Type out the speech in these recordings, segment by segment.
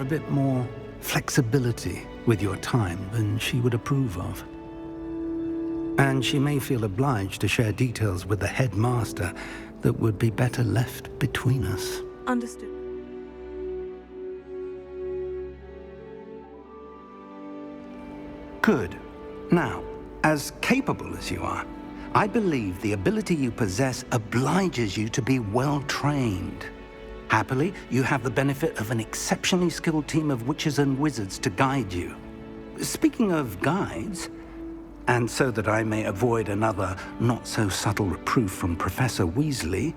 A bit more flexibility with your time than she would approve of. And she may feel obliged to share details with the headmaster that would be better left between us. Understood. Good. Now, as capable as you are, I believe the ability you possess obliges you to be well trained. Happily, you have the benefit of an exceptionally skilled team of witches and wizards to guide you. Speaking of guides, and so that I may avoid another not-so-subtle reproof from Professor Weasley,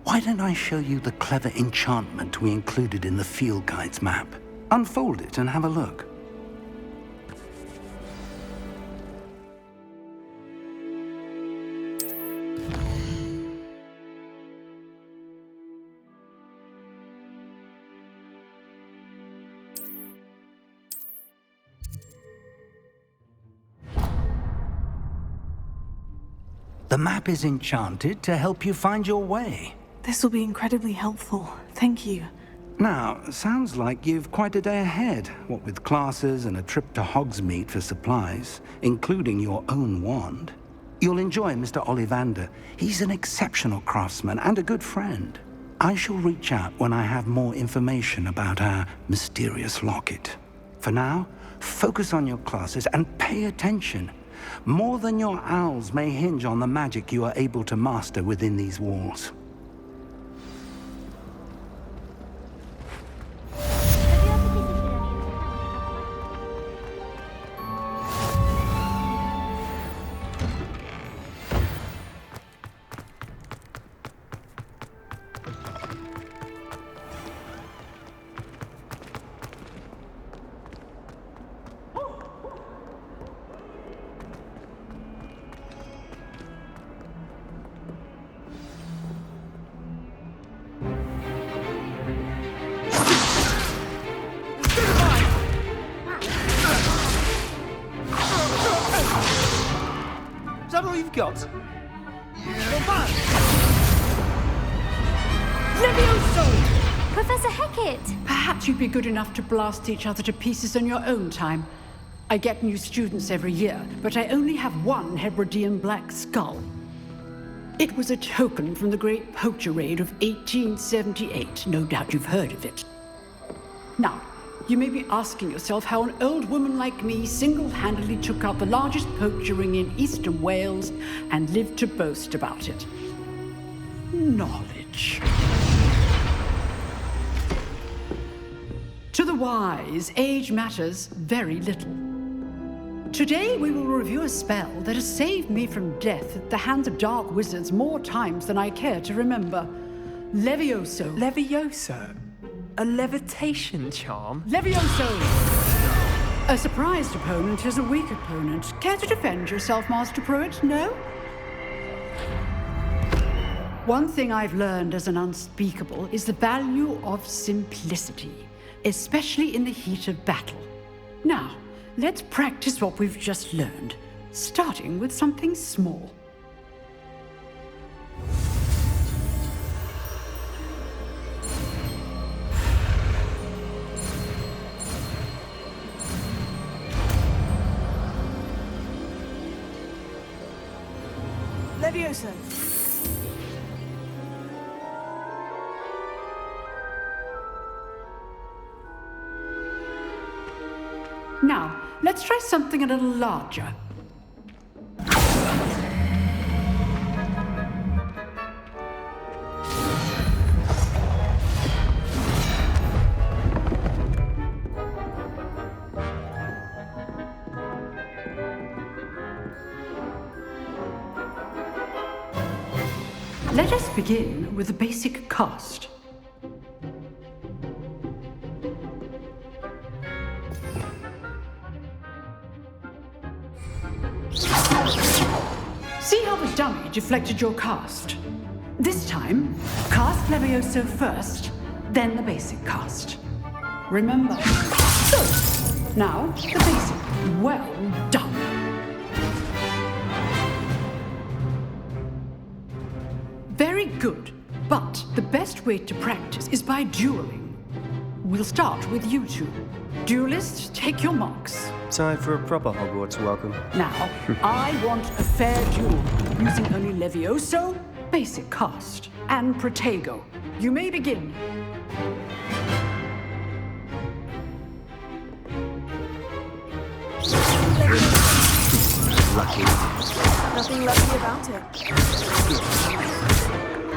why don't I show you the clever enchantment we included in the field guide's map? Unfold it and have a look. The map is enchanted to help you find your way. This will be incredibly helpful. Thank you. Now, sounds like you've quite a day ahead, what with classes and a trip to Hogsmeade for supplies, including your own wand. You'll enjoy Mr. Ollivander. He's an exceptional craftsman and a good friend. I shall reach out when I have more information about our mysterious locket. For now, focus on your classes and pay attention. More than your owls may hinge on the magic you are able to master within these walls. Is that all you've got? Levioso! Professor Hecat! Perhaps you'd be good enough to blast each other to pieces on your own time. I get new students every year, but I only have one Hebridean black skull. It was a token from the Great Poacher Raid of 1878. No doubt you've heard of it. Now, you may be asking yourself how an old woman like me single-handedly took out the largest poacher ring in eastern Wales and lived to boast about it. Knowledge. To the wise, age matters very little. Today we will review a spell that has saved me from death at the hands of dark wizards more times than I care to remember. Levioso. Levioso? A levitation charm? Levioso! A surprised opponent is a weak opponent. Care to defend yourself, Master Pruitt? No? One thing I've learned as an unspeakable is the value of simplicity, especially in the heat of battle. Now, let's practice what we've just learned, starting with something small. Levioso! Now, let's try something a little larger. Let us begin with the basic cast. See how the dummy deflected your cast? This time, cast Levioso first, then the basic cast. Remember. Good. Now, the basic. Well done. Very good, but the best way to practice is by dueling. We'll start with you two. Duelists, take your marks. Time for a proper Hogwarts welcome. Now, I want a fair duel, using only Levioso, basic cast, and Protego. You may begin. Lucky. Nothing lucky about it.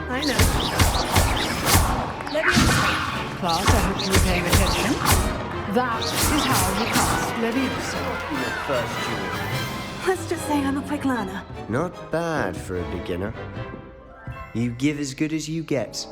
I know. Leviosa. Class, I hope you were paying attention. That is how you cast Leviosa. Your first duel. Let's just say I'm a quick learner. Not bad for a beginner. You give as good as you get.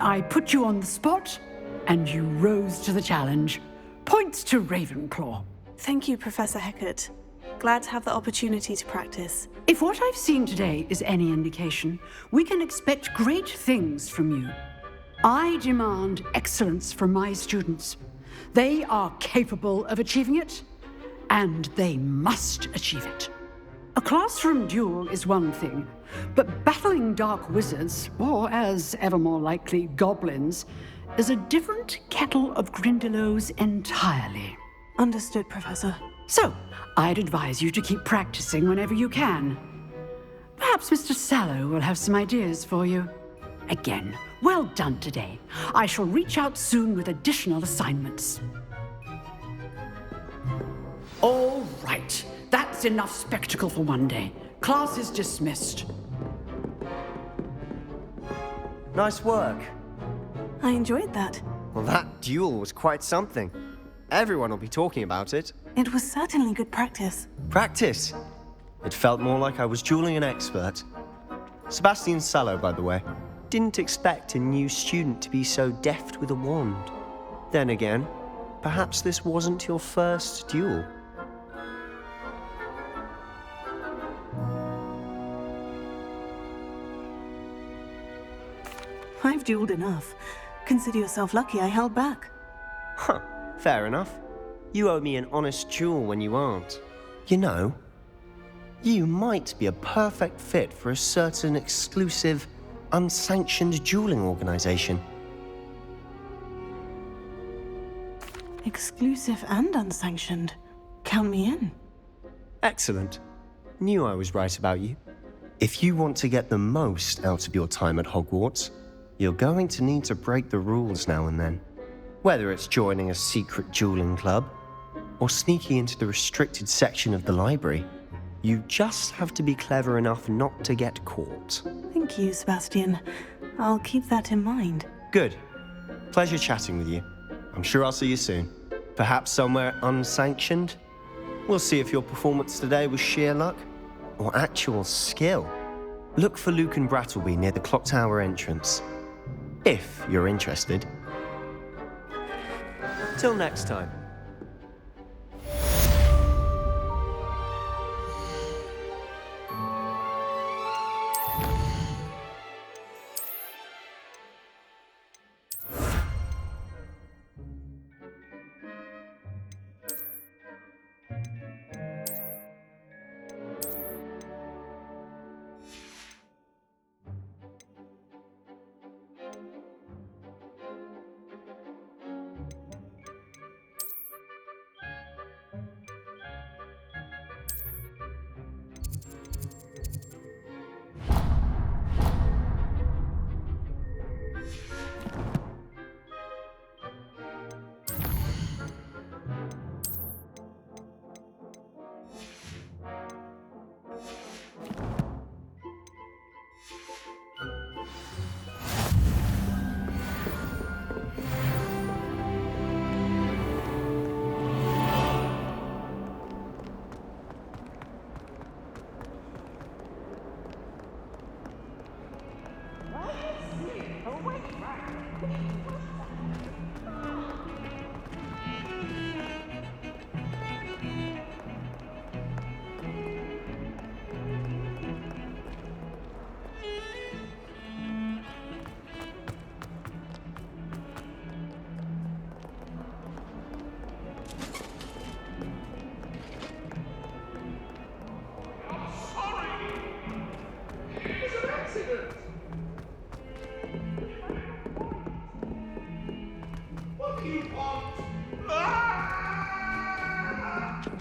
I put you on the spot, and you rose to the challenge. Points to Ravenclaw. Thank you, Professor Hecat. Glad to have the opportunity to practice. If what I've seen today is any indication, we can expect great things from you. I demand excellence from my students. They are capable of achieving it, and they must achieve it. A classroom duel is one thing, but battling dark wizards, or as ever more likely, goblins, is a different kettle of Grindylows entirely. Understood, Professor. So, I'd advise you to keep practicing whenever you can. Perhaps Mr. Sallow will have some ideas for you. Again, well done today. I shall reach out soon with additional assignments. All right, that's enough spectacle for one day. Class is dismissed. Nice work. I enjoyed that. Well, that duel was quite something. Everyone will be talking about it. It was certainly good practice. Practice. It felt more like I was dueling an expert. Sebastian Sallow, by the way. Didn't expect a new student to be so deft with a wand. Then again, perhaps this wasn't your first duel. I've dueled enough. Consider yourself lucky I held back. Huh, fair enough. You owe me an honest duel when you aren't. You know, you might be a perfect fit for a certain exclusive, unsanctioned dueling organization. Exclusive and unsanctioned. Count me in. Excellent. Knew I was right about you. If you want to get the most out of your time at Hogwarts, you're going to need to break the rules now and then. Whether it's joining a secret dueling club, or sneaking into the restricted section of the library, you just have to be clever enough not to get caught. Thank you, Sebastian. I'll keep that in mind. Good. Pleasure chatting with you. I'm sure I'll see you soon. Perhaps somewhere unsanctioned? We'll see if your performance today was sheer luck or actual skill. Look for Luke and Brattleby near the clock tower entrance, if you're interested. Till next time.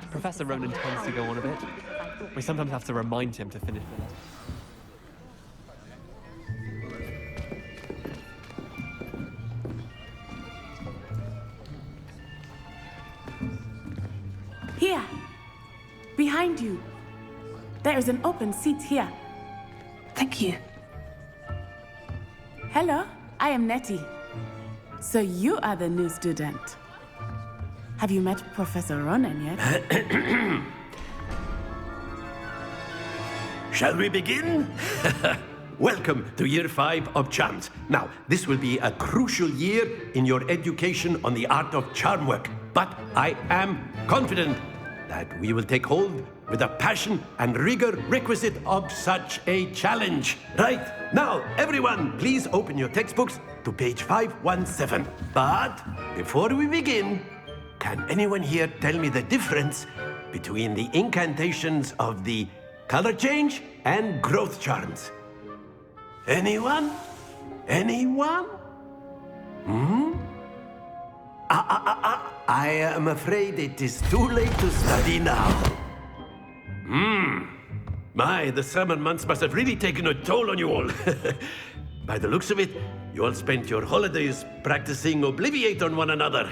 Professor Ronan tends to go on a bit. We sometimes have to remind him to finish the lesson. Here, behind you. There is an open seat here. Thank you. Hello, I am Nettie. So you are the new student. Have you met Professor Ronan yet? Shall we begin? Welcome to Year 5 of Charms. Now, this will be a crucial year in your education on the art of charm work. But I am confident that we will take hold with the passion and rigor requisite of such a challenge. Right, now, everyone, please open your textbooks to page 517. But before we begin, can anyone here tell me the difference between the incantations of the color change and growth charms? Anyone? Anyone? I am afraid it is too late to study now. My, the summer months must have really taken a toll on you all. By the looks of it, you all spent your holidays practicing Obliviate on one another.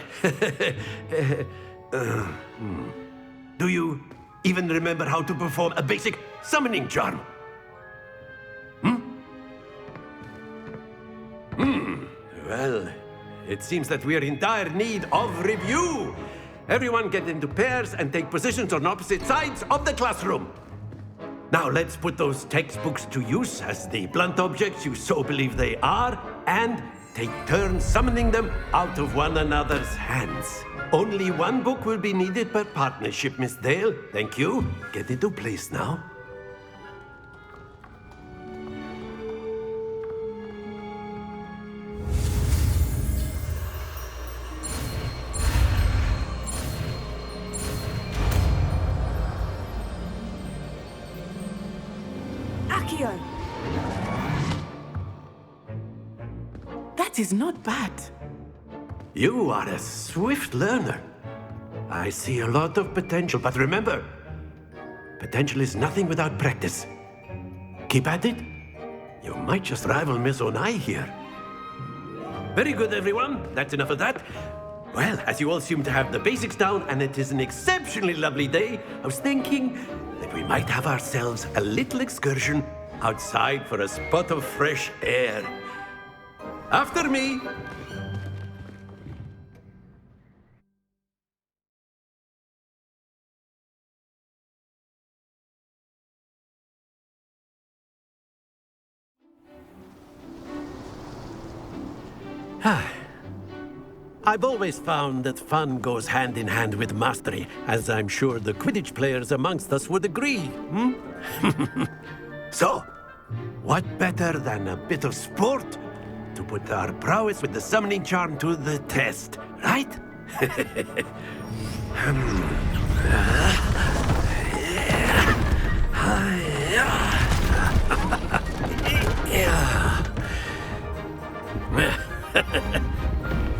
Do you even remember how to perform a basic summoning charm? Well, it seems that we are in dire need of review. Everyone get into pairs and take positions on opposite sides of the classroom. Now let's put those textbooks to use as the blunt objects you so believe they are, and take turns summoning them out of one another's hands. Only one book will be needed per partnership, Miss Dale. Thank you. Get into place now. Accio! That is not bad. You are a swift learner. I see a lot of potential, but remember, potential is nothing without practice. Keep at it. You might just rival Miss Onai here. Very good, everyone. That's enough of that. Well, as you all seem to have the basics down, and it is an exceptionally lovely day, I was thinking that we might have ourselves a little excursion outside for a spot of fresh air. After me. I've always found that fun goes hand in hand with mastery, as I'm sure the Quidditch players amongst us would agree. So, what better than a bit of sport to put our prowess with the summoning charm to the test, right?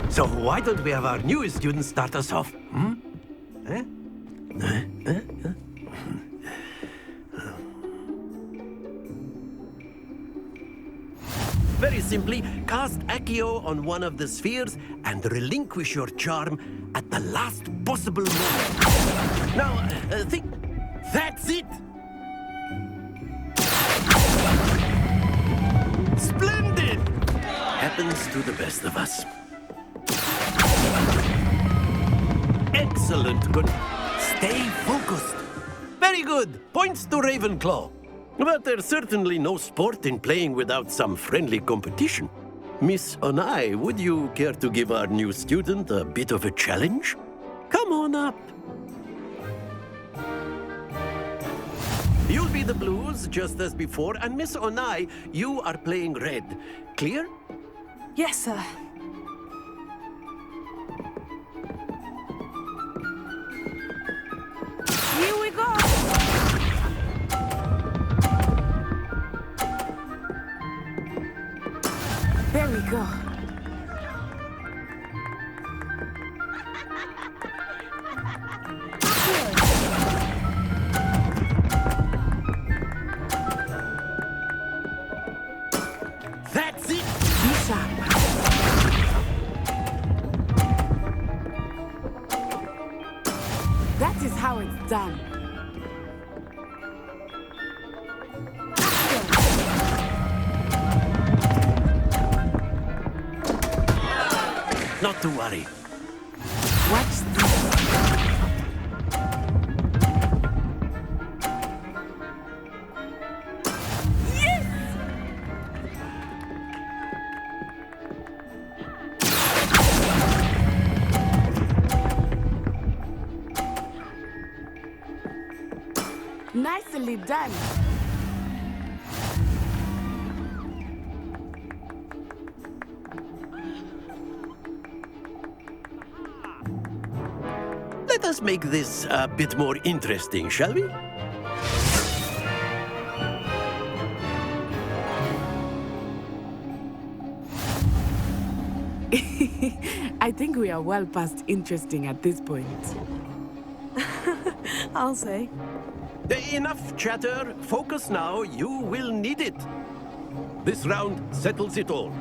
So why don't we have our newest student start us off? Very simply, cast Accio on one of the spheres and relinquish your charm at the last possible moment. Now, think. That's it! Splendid! Happens to the best of us. Excellent. Good. Stay focused. Very good. Points to Ravenclaw. But there's certainly no sport in playing without some friendly competition. Miss Onai, would you care to give our new student a bit of a challenge? Come on up. You'll be the blues, just as before, and Miss Onai, you are playing red. Clear? Yes, sir. Here we go! There we go. That's it! Be sharp. That is how it's done. Not to worry. Watch this. Nicely done. Let us make this a bit more interesting, shall we? I think we are well past interesting at this point. I'll say. Enough chatter. Focus now. You will need it. This round settles it all.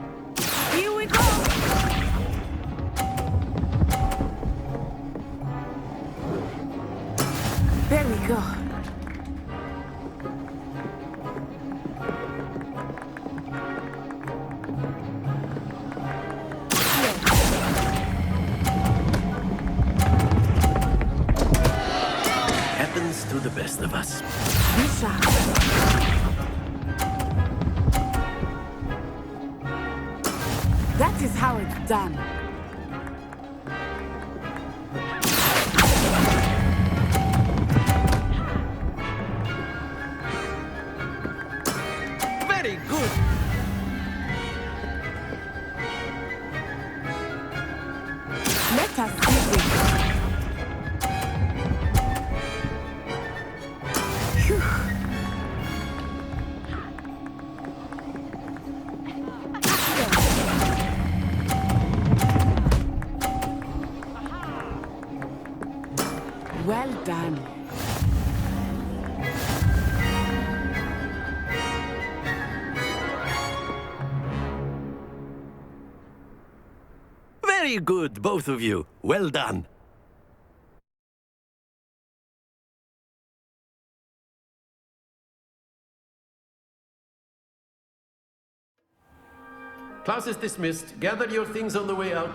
Here we go! There we go. Happens to the best of us. Be sharp. That is how it's done. Very good. Let us see this. Phew. Well done. Very good, both of you. Well done. Class is dismissed. Gather your things on the way out.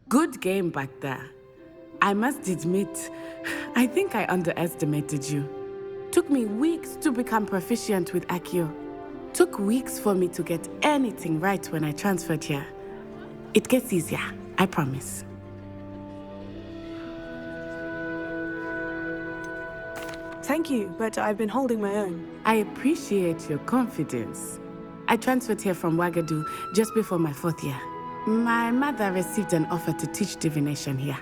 Good game back there. I must admit, I think I underestimated you. Took me weeks to become proficient with Accio. Took weeks for me to get anything right when I transferred here. It gets easier, I promise. Thank you, but I've been holding my own. I appreciate your confidence. I transferred here from Ouagadougou just before my 4th year. My mother received an offer to teach divination here.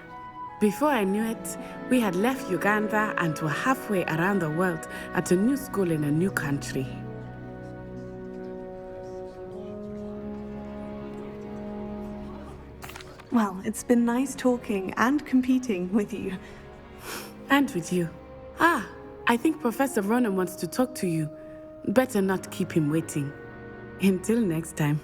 Before I knew it, we had left Uganda and were halfway around the world at a new school in a new country. Well, it's been nice talking and competing with you. And with you. Ah, I think Professor Ronan wants to talk to you. Better not keep him waiting. Until next time.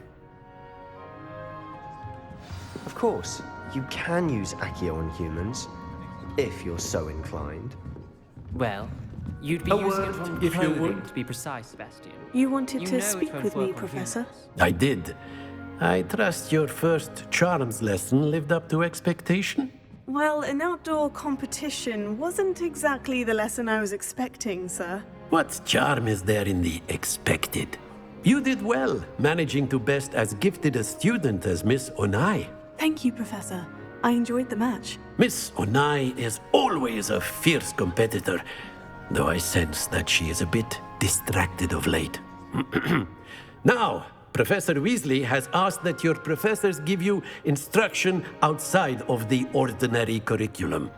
Of course, you can use Accio on humans, if you're so inclined. Well, you'd be A using it word, on if you clothing, would. to be precise, Sebastian. You wanted You to know it speak won't with me, work on Professor. humans. I did. I trust your first charms lesson lived up to expectation. Well, an outdoor competition wasn't exactly the lesson I was expecting, sir. What charm is there in the expected? You did well, managing to best as gifted a student as Miss Onai. Thank you, Professor. I enjoyed the match. Miss Onai is always a fierce competitor, though I sense that she is a bit distracted of late. Now, Professor Weasley has asked that your professors give you instruction outside of the ordinary curriculum.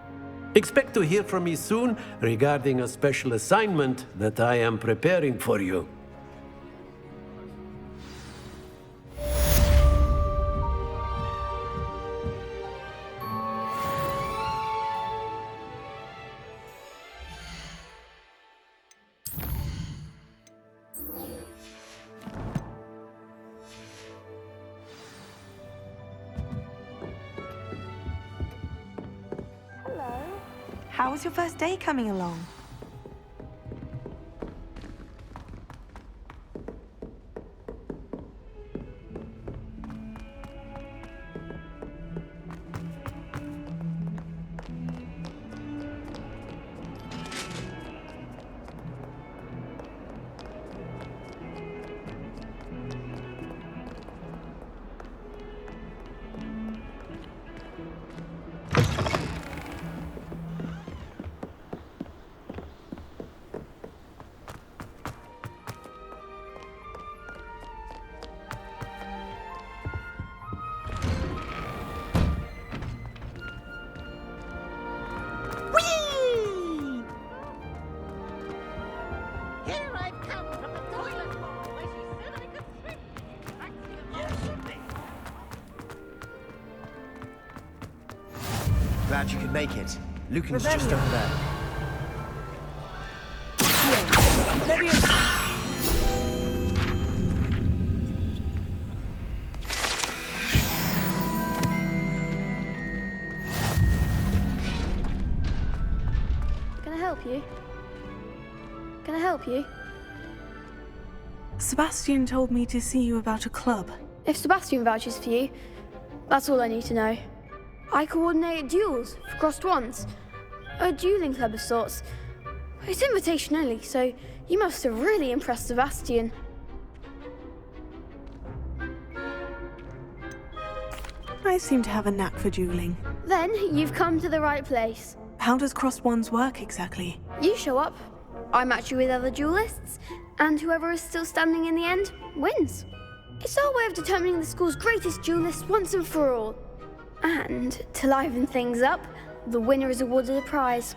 Expect to hear from me soon regarding a special assignment that I am preparing for you. How was your first day coming along? Glad you could make it. Lucan's just over there. Can I help you? Can I help you? Sebastian told me to see you about a club. If Sebastian vouches for you, that's all I need to know. I coordinate duels for crossed wands. A dueling club of sorts. It's invitation only, so you must have really impressed Sebastian. I seem to have a knack for dueling. Then you've come to the right place. How does crossed wands work exactly? You show up, I match you with other duelists, and whoever is still standing in the end wins. It's our way of determining the school's greatest duelist once and for all. And to liven things up, the winner is awarded a prize.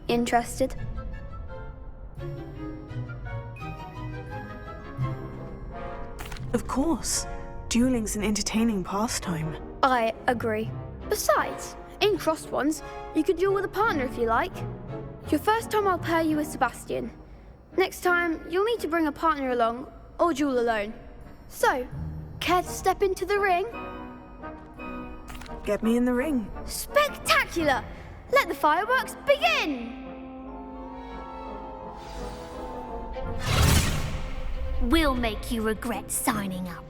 Interested? Of course. Dueling's an entertaining pastime. I agree. Besides, in crossed ones, you could duel with a partner if you like. Your first time I'll pair you with Sebastian. Next time, you'll need to bring a partner along, or duel alone. So, care to step into the ring? Get me in the ring. Spectacular! Let the fireworks begin! We'll make you regret signing up.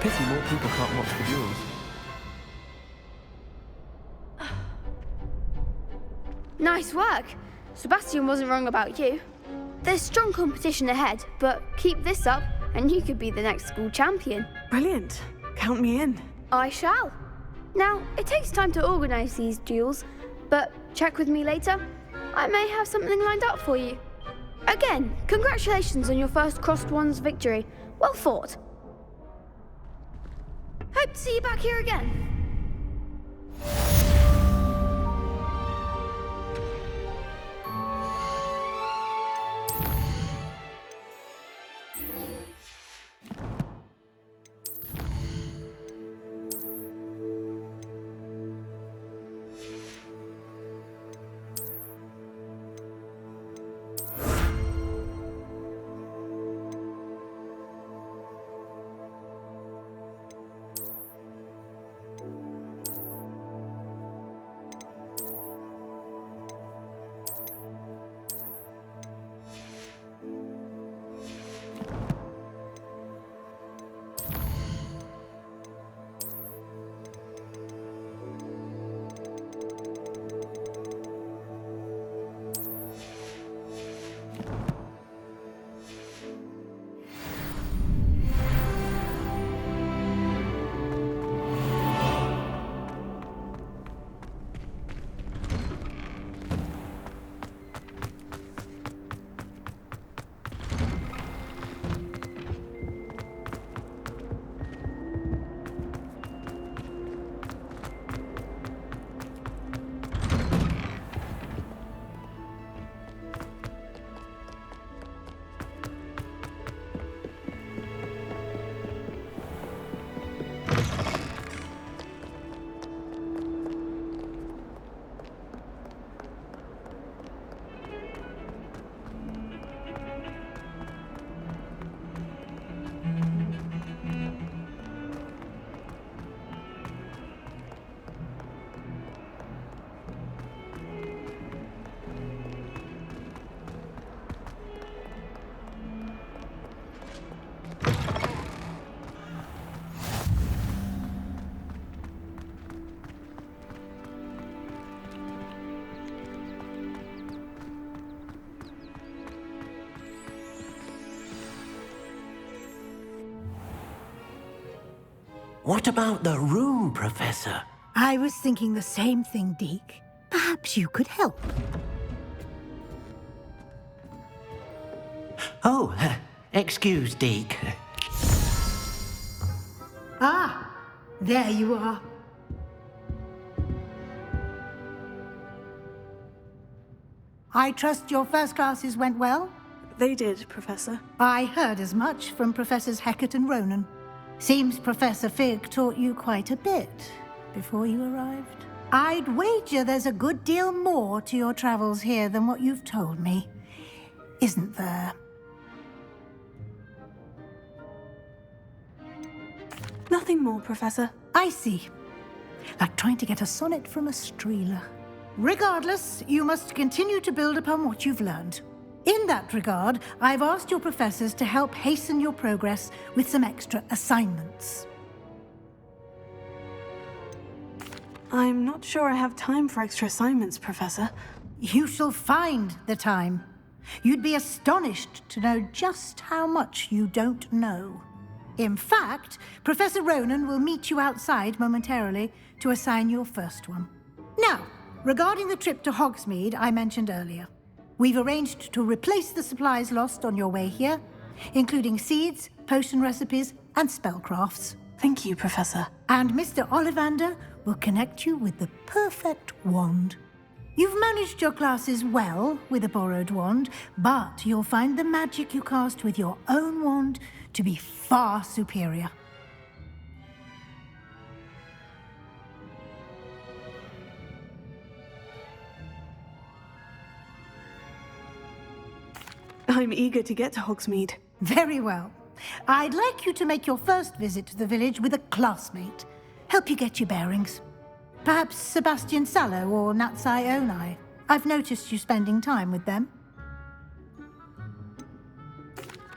Pity more people can't watch the duels. Nice work. Sebastian wasn't wrong about you. There's strong competition ahead, but keep this up and you could be the next school champion. Brilliant. Count me in. I shall. Now, it takes time to organise these duels, but check with me later. I may have something lined up for you. Again, congratulations on your first crossed wands victory. Well fought. Hope to see you back here again. What about the room, Professor? I was thinking the same thing, Deke. Perhaps you could help. Oh, excuse, Deke. Ah, there you are. I trust your first classes went well? They did, Professor. I heard as much from Professors Hecat and Ronan. Seems Professor Fig taught you quite a bit before you arrived. I'd wager there's a good deal more to your travels here than what you've told me. Isn't there? Nothing more, Professor. I see. Like trying to get a sonnet from a streeler. Regardless, you must continue to build upon what you've learned. In that regard, I've asked your professors to help hasten your progress with some extra assignments. I'm not sure I have time for extra assignments, Professor. You shall find the time. You'd be astonished to know just how much you don't know. In fact, Professor Ronan will meet you outside momentarily to assign your first one. Now, regarding the trip to Hogsmeade I mentioned earlier, we've arranged to replace the supplies lost on your way here, including seeds, potion recipes, and spellcrafts. Thank you, Professor. And Mr. Ollivander will connect you with the perfect wand. You've managed your classes well with a borrowed wand, but you'll find the magic you cast with your own wand to be far superior. I'm eager to get to Hogsmeade. Very well. I'd like you to make your first visit to the village with a classmate. Help you get your bearings. Perhaps Sebastian Sallow or Natsai Onai. I've noticed you spending time with them.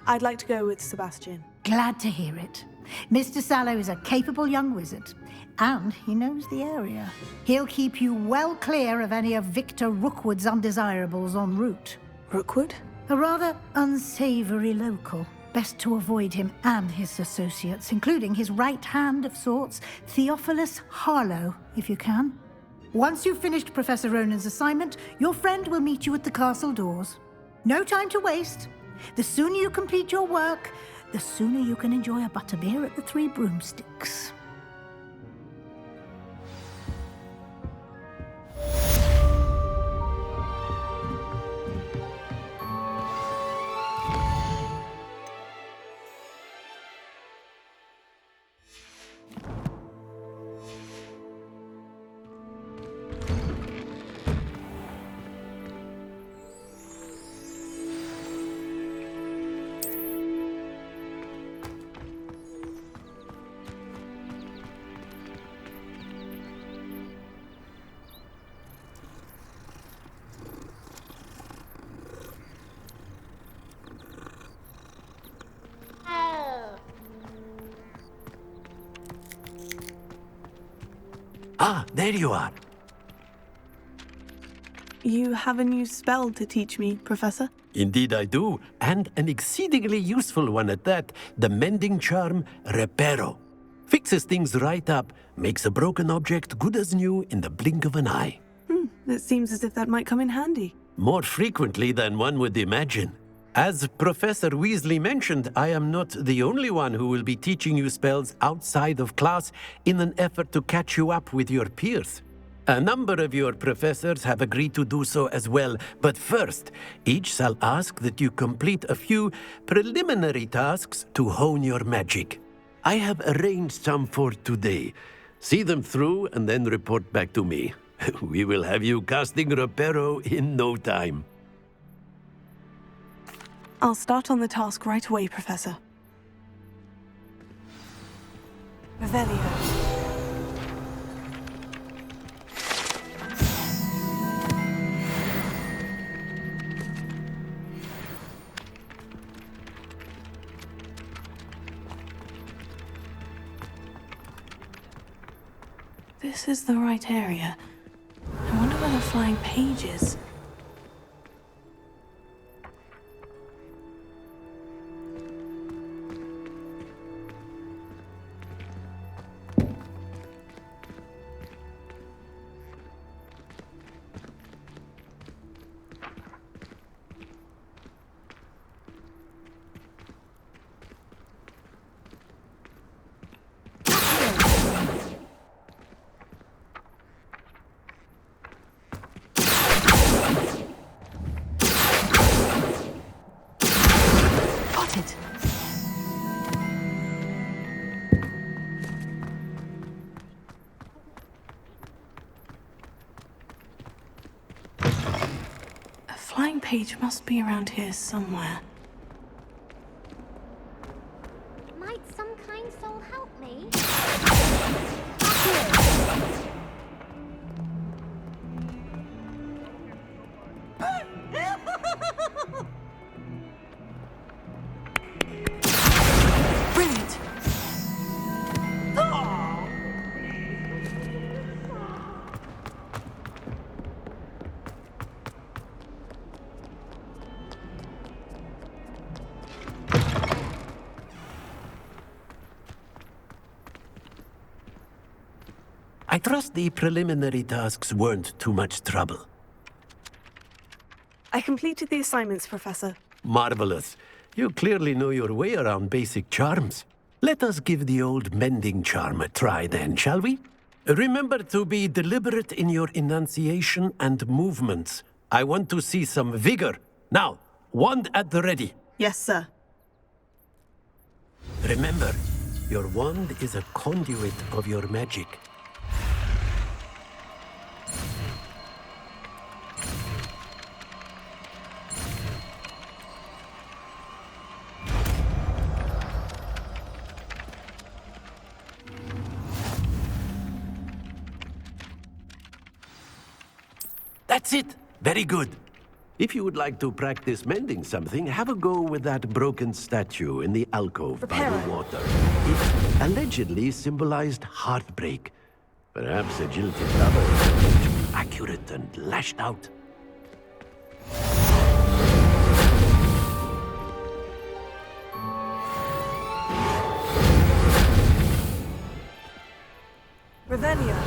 I'd like to go with Sebastian. Glad to hear it. Mr. Sallow is a capable young wizard, and he knows the area. He'll keep you well clear of any of Victor Rookwood's undesirables en route. Rookwood? A rather unsavory local. Best to avoid him and his associates, including his right hand of sorts, Theophilus Harlow, if you can. Once you've finished Professor Ronan's assignment, your friend will meet you at the castle doors. No time to waste. The sooner you complete your work, the sooner you can enjoy a butterbeer at the Three Broomsticks. Ah, there you are. You have a new spell to teach me, Professor? Indeed I do, and an exceedingly useful one at that. The mending charm, Reparo. Fixes things right up, makes a broken object good as new in the blink of an eye. It seems as if that might come in handy. More frequently than one would imagine. As Professor Weasley mentioned, I am not the only one who will be teaching you spells outside of class in an effort to catch you up with your peers. A number of your professors have agreed to do so as well, but first, each shall ask that you complete a few preliminary tasks to hone your magic. I have arranged some for today. See them through and then report back to me. We will have you casting Reparo in no time. I'll start on the task right away, Professor. Revelio. This is the right area. I wonder where the flying page is. flying page must be around here somewhere. Might some kind soul help me? Brilliant! I trust the preliminary tasks weren't too much trouble. I completed the assignments, Professor. Marvelous. You clearly know your way around basic charms. Let us give the old mending charm a try then, shall we? Remember to be deliberate in your enunciation and movements. I want to see some vigor. Now, wand at the ready. Yes, sir. Remember, your wand is a conduit of your magic. That's it! Very good. If you would like to practice mending something, have a go with that broken statue in the alcove by the water. It allegedly symbolized heartbreak. Perhaps a jilted lover is too accurate and lashed out. Revelio.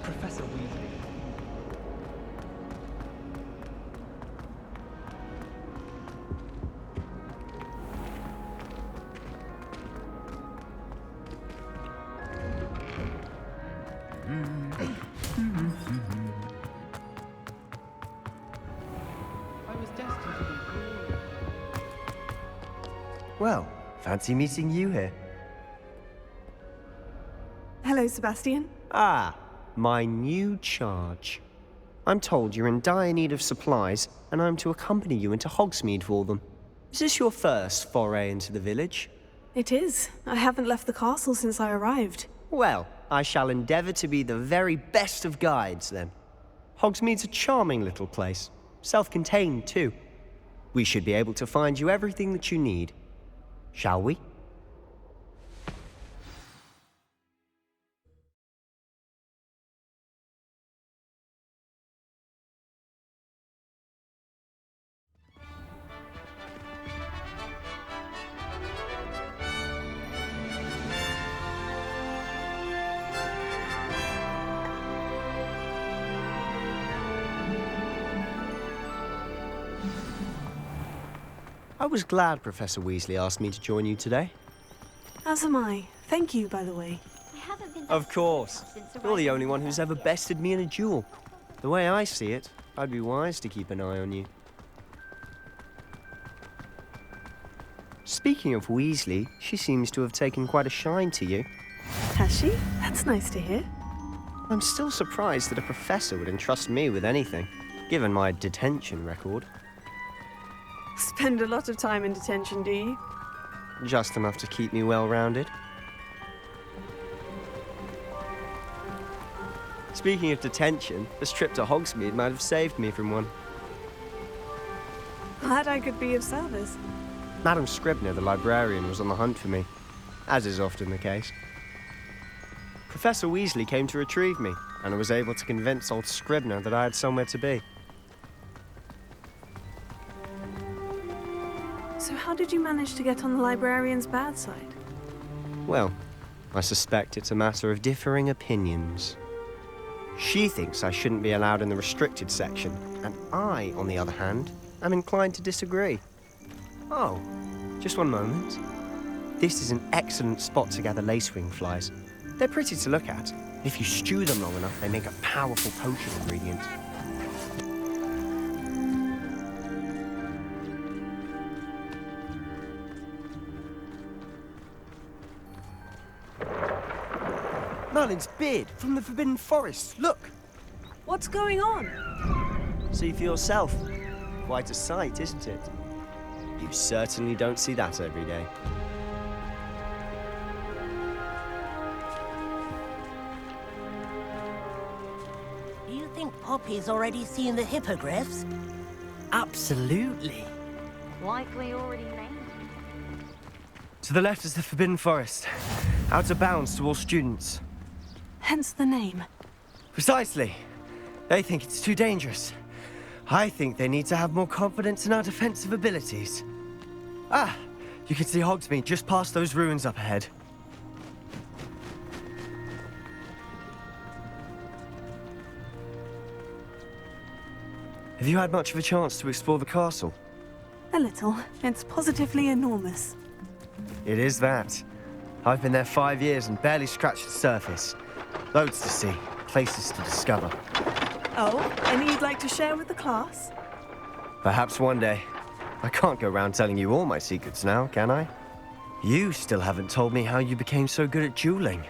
Professor Weasley. I was destined to be glorious. Well, fancy meeting you here. Hello, Sebastian. Ah, my new charge. I'm told you're in dire need of supplies, and I'm to accompany you into Hogsmeade for them. Is this your first foray into the village? It is. I haven't left the castle since I arrived. Well, I shall endeavour to be the very best of guides, then. Hogsmeade's a charming little place. Self-contained, too. We should be able to find you everything that you need. Shall we? I was glad Professor Weasley asked me to join you today. As am I. Thank you, by the way. I haven't been Of course. You're the only one who's ever bested me in a duel. The way I see it, I'd be wise to keep an eye on you. Speaking of Weasley, she seems to have taken quite a shine to you. Has she? That's nice to hear. I'm still surprised that a professor would entrust me with anything, given my detention record. Spend a lot of time in detention, do you? Just enough to keep me well-rounded. Speaking of detention, this trip to Hogsmeade might have saved me from one. Glad I could be of service. Madam Scribner, the librarian, was on the hunt for me, as is often the case. Professor Weasley came to retrieve me, and I was able to convince old Scribner that I had somewhere to be. So how did you manage to get on the librarian's bad side? Well, I suspect it's a matter of differing opinions. She thinks I shouldn't be allowed in the restricted section, and I, on the other hand, I'm inclined to disagree. Oh, just one moment. This is an excellent spot to gather lacewing flies. They're pretty to look at. If you stew them long enough, they make a powerful potion ingredient. Merlin's beard from the Forbidden Forest. Look! What's going on? See for yourself. Quite a sight, isn't it? You certainly don't see that every day. Do you think Poppy's already seen the hippogriffs? Absolutely. Likely already named. To the left is the Forbidden Forest. Out of bounds to all students. Hence the name. Precisely. They think it's too dangerous. I think they need to have more confidence in our defensive abilities. Ah, you can see Hogsmeade just past those ruins up ahead. Have you had much of a chance to explore the castle? A little. It's positively enormous. It is that. I've been there 5 years and barely scratched the surface. Loads to see, places to discover. Oh, any you'd like to share with the class? Perhaps one day. I can't go around telling you all my secrets now, can I? You still haven't told me how you became so good at dueling.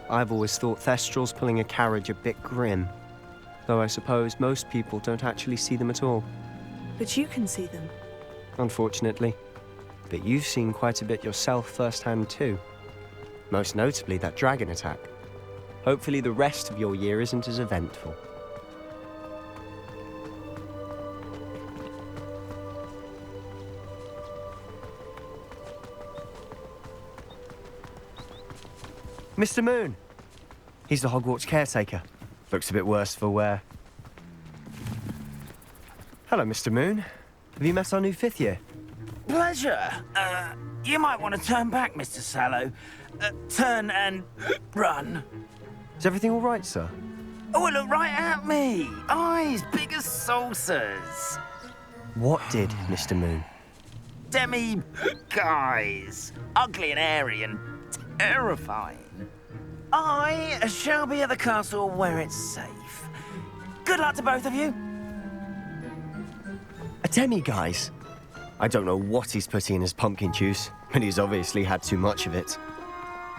I've always thought Thestrals pulling a carriage a bit grim. Though I suppose most people don't actually see them at all. But you can see them. Unfortunately. But you've seen quite a bit yourself firsthand too. Most notably that dragon attack. Hopefully the rest of your year isn't as eventful. Mr. Moon! He's the Hogwarts caretaker. Looks a bit worse for wear. Hello, Mr. Moon. Have you met our new 5th year? Pleasure. You might want to turn back, Mr. Sallow. Turn and run. Is everything all right, sir? Oh, look right at me. Eyes big as saucers. What did, Mr. Moon? Guys. Ugly and airy and terrifying. I shall be at the castle where it's safe. Good luck to both of you. A demi-guise? I don't know what he's putting in his pumpkin juice, but he's obviously had too much of it.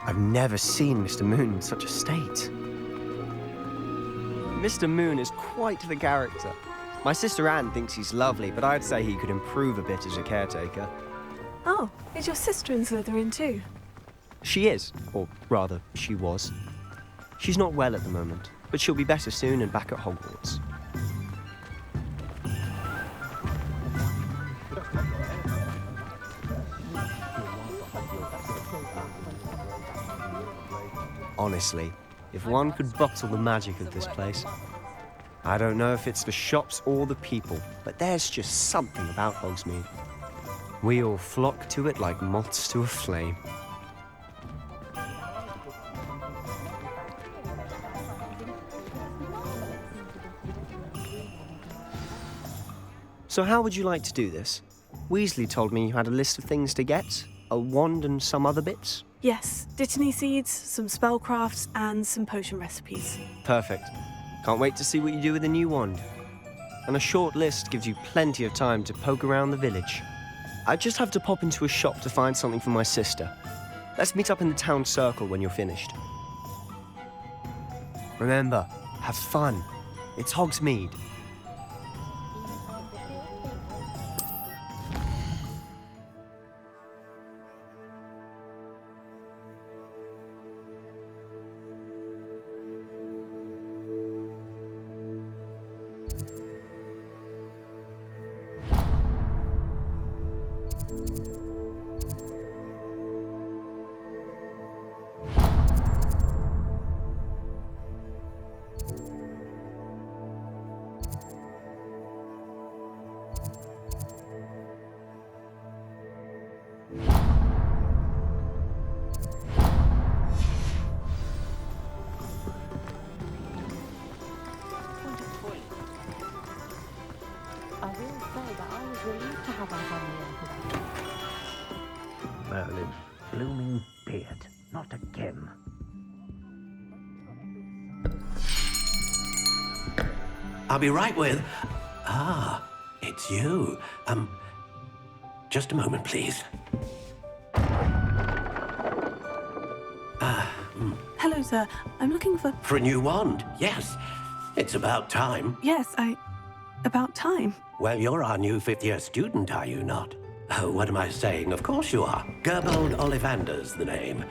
I've never seen Mr. Moon in such a state. Mr. Moon is quite the character. My sister Anne thinks he's lovely, but I'd say he could improve a bit as a caretaker. Oh, is your sister in Slytherin too? She is, or rather, she was. She's not well at the moment, but she'll be better soon and back at Hogwarts. Honestly, if one could bottle the magic of this place. I don't know if it's the shops or the people, but there's just something about Hogsmeade. We all flock to it like moths to a flame. So how would you like to do this? Weasley told me you had a list of things to get, a wand and some other bits. Yes, Dittany seeds, some spellcrafts, and some potion recipes. Perfect. Can't wait to see what you do with the new wand. And a short list gives you plenty of time to poke around the village. I just have to pop into a shop to find something for my sister. Let's meet up in the town circle when you're finished. Remember, have fun. It's Hogsmeade. I'll be right with... Ah, it's you. Just a moment, please. Hello, sir. I'm looking for... For a new wand, yes. It's about time. Yes, about time. Well, you're our new fifth-year student, are you not? Oh, what am I saying? Of course you are. Gerbold Ollivander's the name.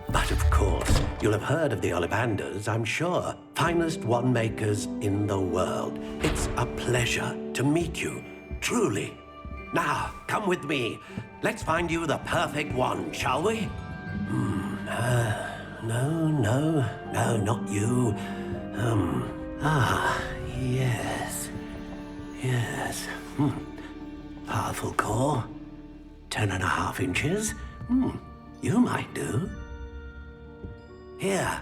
But of course, you'll have heard of the Ollivanders, I'm sure. Finest wand makers in the world. It's a pleasure to meet you, truly. Now, come with me. Let's find you the perfect wand, shall we? No, not you. Yes. Powerful core. 10.5 inches. You might do. Here,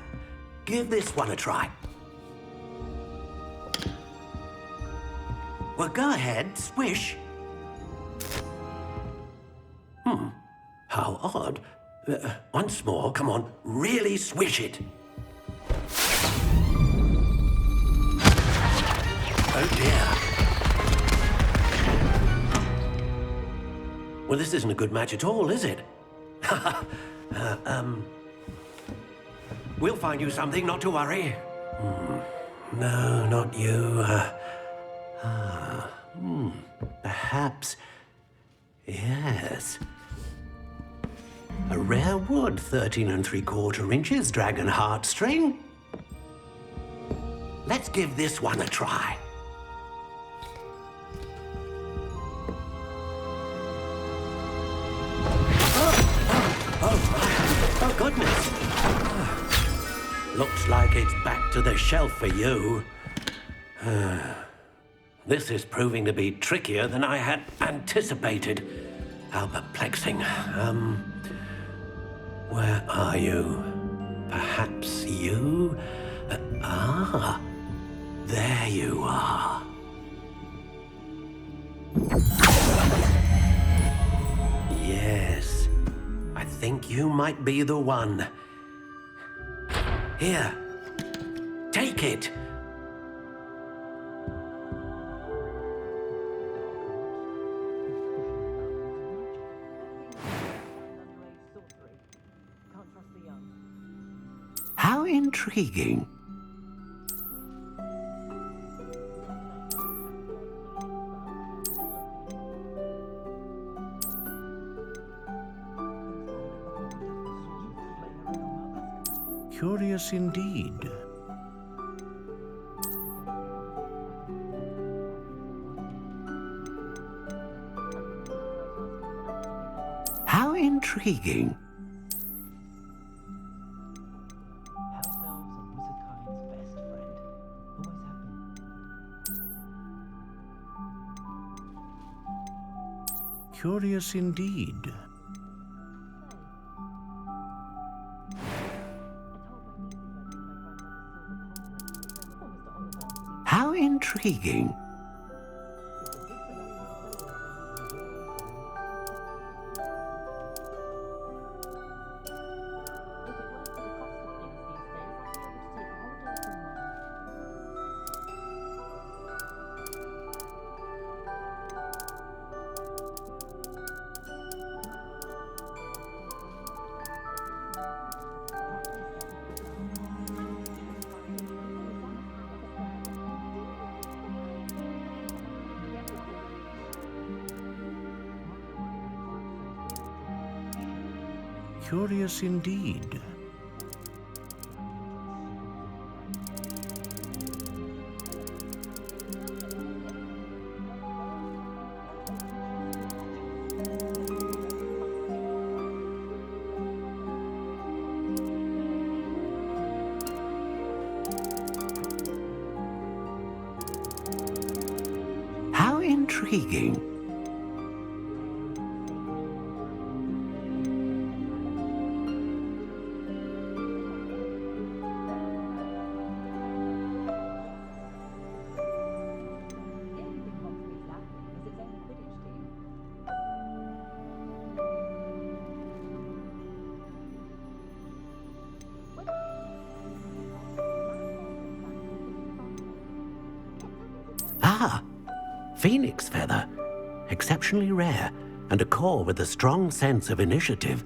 give this one a try. Well, go ahead, swish. How odd. Once more, come on, really swish it. Oh dear. Well, this isn't a good match at all, is it? We'll find you something, not to worry. No, not you. Perhaps... Yes. A rare wood, 13 3/4 inches, dragon heartstring. Let's give this one a try. Oh, goodness. Looks like it's back to the shelf for you. This is proving to be trickier than I had anticipated. How perplexing. Where are you? Perhaps you? There you are. Yes, I think you might be the one. Here, take it. How intriguing. Curious indeed. How intriguing. Curious indeed. How intriguing. Curious indeed. How intriguing. Ah, phoenix feather. Exceptionally rare, and a core with a strong sense of initiative.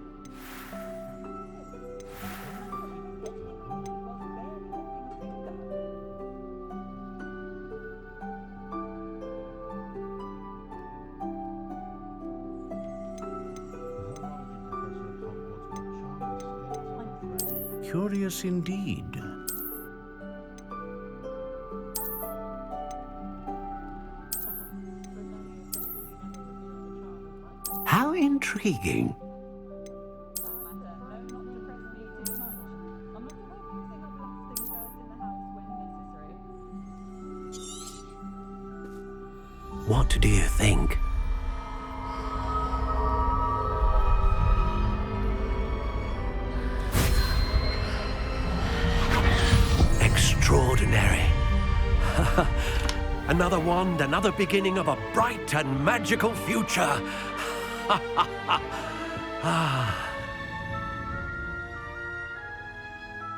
Curious indeed. How intriguing. What do you think? Extraordinary. Another wand, another beginning of a bright and magical future.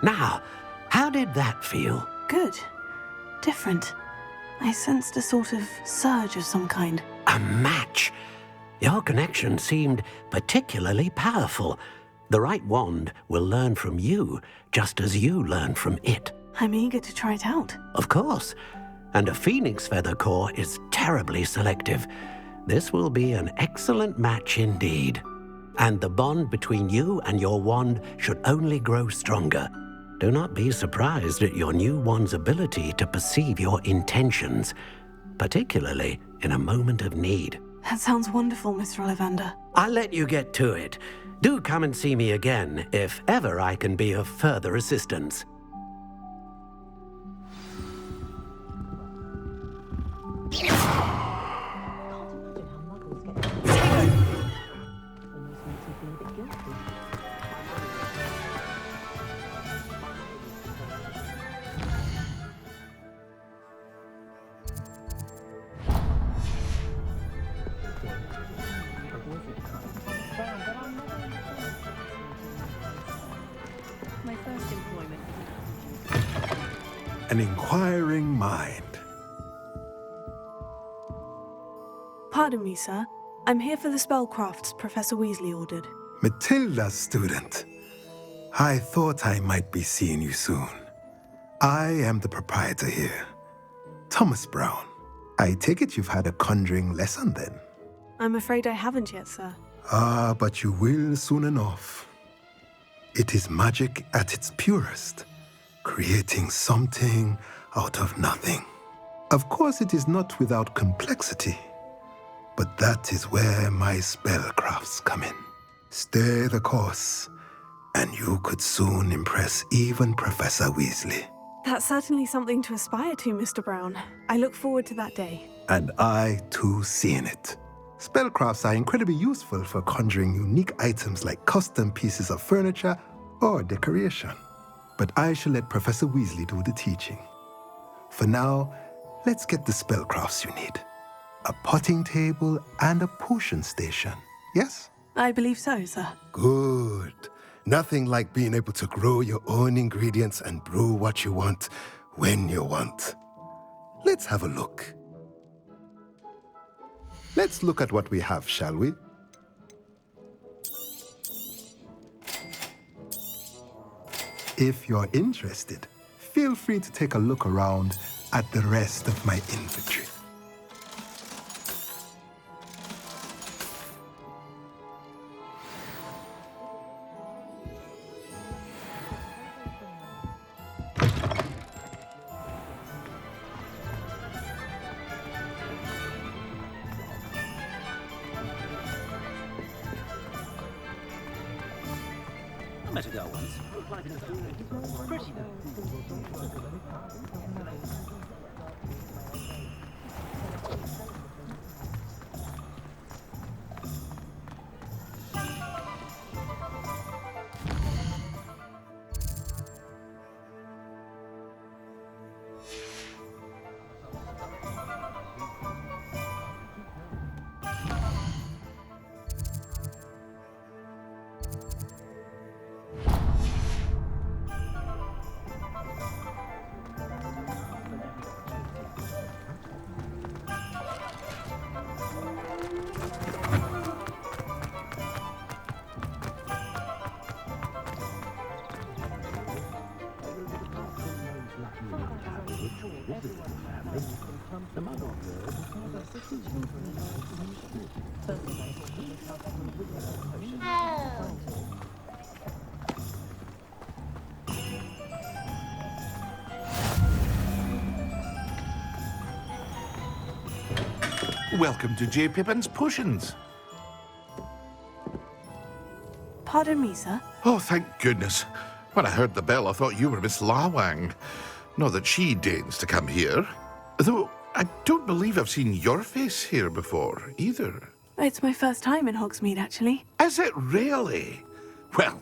Now, how did that feel? Good. Different. I sensed a sort of surge of some kind. A match. Your connection seemed particularly powerful. The right wand will learn from you, just as you learn from it. I'm eager to try it out. Of course. And a phoenix feather core is terribly selective. This will be an excellent match indeed. And the bond between you and your wand should only grow stronger. Do not be surprised at your new wand's ability to perceive your intentions, particularly in a moment of need. That sounds wonderful, Mr. Ollivander. I'll let you get to it. Do come and see me again if ever I can be of further assistance. My first employment. An inquiring mind. Pardon me, sir. I'm here for the spellcrafts Professor Weasley ordered. Matilda's student. I thought I might be seeing you soon. I am the proprietor here, Thomas Brown. I take it you've had a conjuring lesson then? I'm afraid I haven't yet, sir. Ah, but you will soon enough. It is magic at its purest, creating something out of nothing. Of course, it is not without complexity, but that is where my spellcrafts come in. Stay the course, and you could soon impress even Professor Weasley. That's certainly something to aspire to, Mr. Brown. I look forward to that day. And I, too, seeing it. Spellcrafts are incredibly useful for conjuring unique items like custom pieces of furniture or decoration. But I shall let Professor Weasley do the teaching. For now, let's get the spellcrafts you need. A potting table and a potion station, yes? I believe so, sir. Good. Nothing like being able to grow your own ingredients and brew what you want when you want. Let's have a look. Let's look at what we have, shall we? If you're interested, feel free to take a look around at the rest of my inventory. I met a girl once. Pretty. Welcome to J. Pippin's Potions. Pardon me, sir. Oh, thank goodness. When I heard the bell, I thought you were Miss Lawang. Not that she deigns to come here. Though I don't believe I've seen your face here before, either. It's my first time in Hogsmeade, actually. Is it really? Well,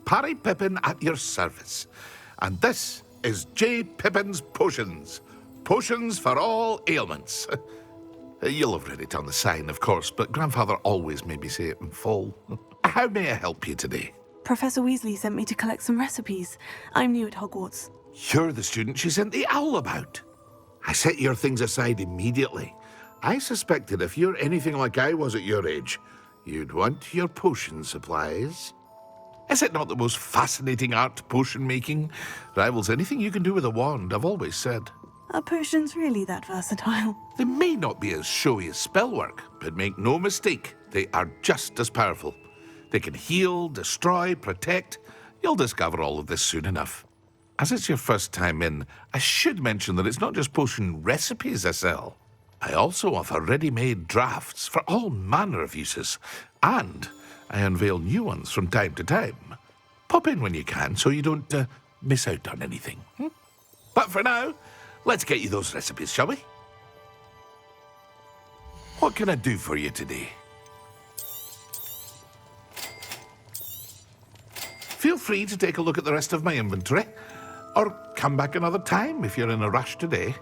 Parry Pippin at your service. And this is J. Pippin's Potions. Potions for all ailments. You'll have read it on the sign, of course, but Grandfather always made me say it in full. How may I help you today? Professor Weasley sent me to collect some recipes. I'm new at Hogwarts. You're the student she sent the owl about. I set your things aside immediately. I suspected if you're anything like I was at your age, you'd want your potion supplies. Is it not the most fascinating art, potion making? Rivals anything you can do with a wand, I've always said. Are potions really that versatile? They may not be as showy as spellwork, but make no mistake, they are just as powerful. They can heal, destroy, protect. You'll discover all of this soon enough. As it's your first time in, I should mention that it's not just potion recipes I sell. I also offer ready-made drafts for all manner of uses, and I unveil new ones from time to time. Pop in when you can so you don't miss out on anything. But for now, let's get you those recipes, shall we? What can I do for you today? Feel free to take a look at the rest of my inventory, or come back another time if you're in a rush today.